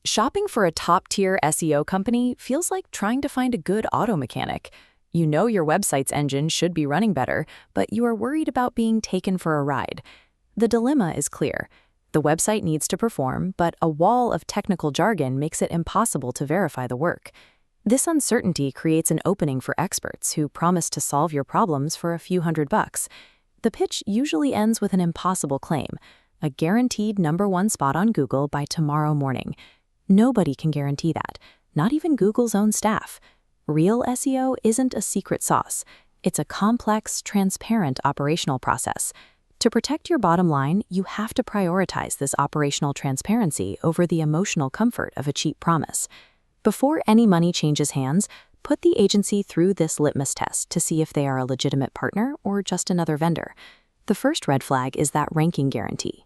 Shopping for a top-tier SEO company feels like trying to find a good auto mechanic. You know your website's engine should be running better, but you are worried about being taken for a ride. The dilemma is clear. The website needs to perform, but a wall of technical jargon makes it impossible to verify the work. This uncertainty creates an opening for experts who promise to solve your problems for a few $100. The pitch usually ends with an impossible claim, a guaranteed #1 spot on Google by tomorrow morning. Nobody can guarantee that, not even Google's own staff. Real SEO isn't a secret sauce. It's a complex, transparent operational process. To protect your bottom line, you have to prioritize this operational transparency over the emotional comfort of a cheap promise. Before any money changes hands, put the agency through this litmus test to see if they are a legitimate partner or just another vendor. The first red flag is that ranking guarantee.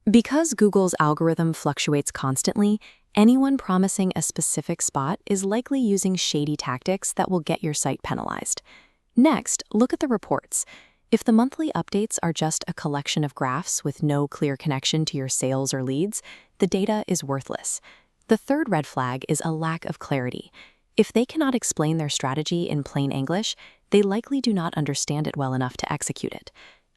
Because Google's algorithm fluctuates constantly, anyone promising a specific spot is likely using shady tactics that will get your site penalized. Next, look at the reports. If the monthly updates are just a collection of graphs with no clear connection to your sales or leads, the data is worthless. The third red flag is a lack of clarity. If they cannot explain their strategy in plain English, they likely do not understand it well enough to execute it.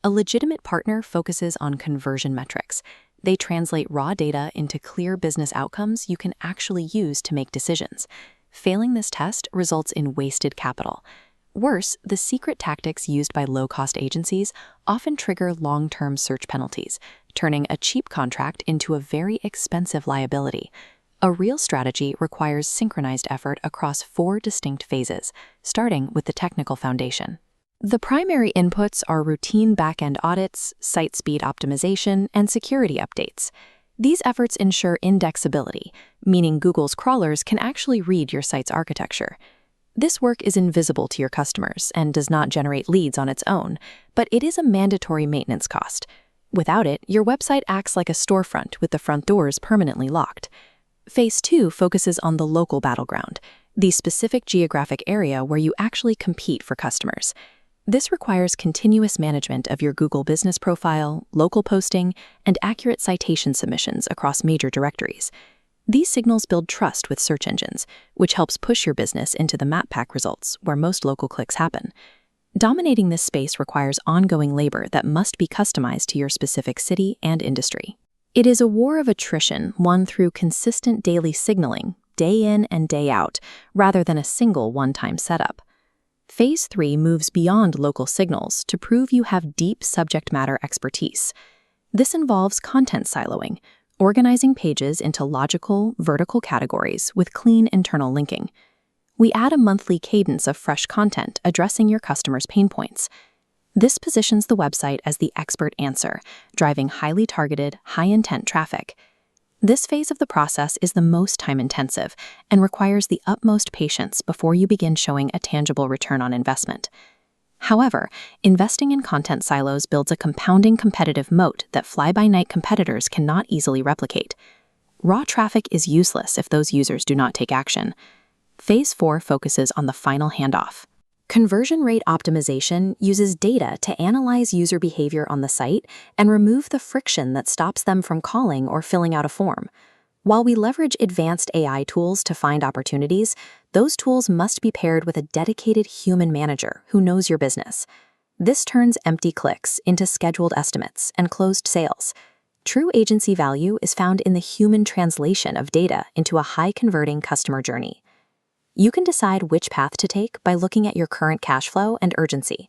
A legitimate partner focuses on conversion metrics. They translate raw data into clear business outcomes you can actually use to make decisions. Failing this test results in wasted capital. Worse, the secret tactics used by low-cost agencies often trigger long-term search penalties, turning a cheap contract into a very expensive liability. A real strategy requires synchronized effort across 4 distinct phases, starting with the technical foundation. The primary inputs are routine back-end audits, site speed optimization, and security updates. These efforts ensure indexability, meaning Google's crawlers can actually read your site's architecture. This work is invisible to your customers and does not generate leads on its own, but it is a mandatory maintenance cost. Without it, your website acts like a storefront with the front doors permanently locked. Phase 2 focuses on the local battleground, the specific geographic area where you actually compete for customers. This requires continuous management of your Google business profile, local posting, and accurate citation submissions across major directories. These signals build trust with search engines, which helps push your business into the map pack results where most local clicks happen. Dominating this space requires ongoing labor that must be customized to your specific city and industry. It is a war of attrition won through consistent daily signaling, day in and day out, rather than a single one-time setup. Phase 3 moves beyond local signals to prove you have deep subject matter expertise. This involves content siloing, organizing pages into logical, vertical categories with clean internal linking. We add a monthly cadence of fresh content addressing your customers' pain points. This positions the website as the expert answer, driving highly targeted, high-intent traffic. This phase of the process is the most time-intensive and requires the utmost patience before you begin showing a tangible return on investment. However, investing in content silos builds a compounding competitive moat that fly-by-night competitors cannot easily replicate. Raw traffic is useless if those users do not take action. Phase 4 focuses on the final handoff. Conversion rate optimization uses data to analyze user behavior on the site and remove the friction that stops them from calling or filling out a form. While we leverage advanced AI tools to find opportunities, those tools must be paired with a dedicated human manager who knows your business. This turns empty clicks into scheduled estimates and closed sales. True agency value is found in the human translation of data into a high-converting customer journey. You can decide which path to take by looking at your current cash flow and urgency.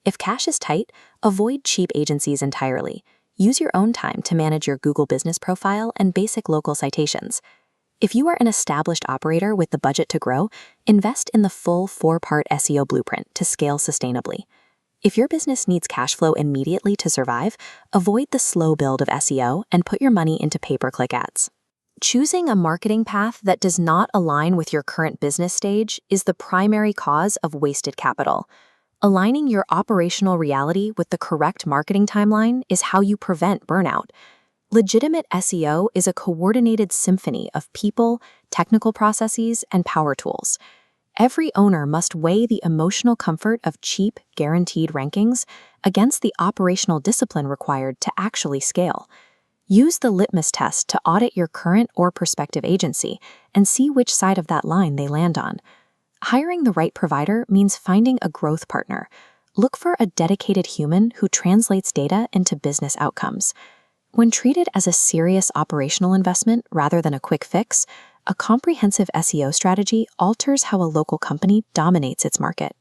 If cash is tight, avoid cheap agencies entirely. Use your own time to manage your Google business profile and basic local citations. If you are an established operator with the budget to grow, invest in the full 4-part SEO blueprint to scale sustainably. If your business needs cash flow immediately to survive, avoid the slow build of SEO and put your money into pay-per-click ads. Choosing a marketing path that does not align with your current business stage is the primary cause of wasted capital. Aligning your operational reality with the correct marketing timeline is how you prevent burnout. Legitimate SEO is a coordinated symphony of people, technical processes, and power tools. Every owner must weigh the emotional comfort of cheap, guaranteed rankings against the operational discipline required to actually scale. Use the litmus test to audit your current or prospective agency and see which side of that line they land on. Hiring the right provider means finding a growth partner. Look for a dedicated human who translates data into business outcomes. When treated as a serious operational investment rather than a quick fix, a comprehensive SEO strategy alters how a local company dominates its market.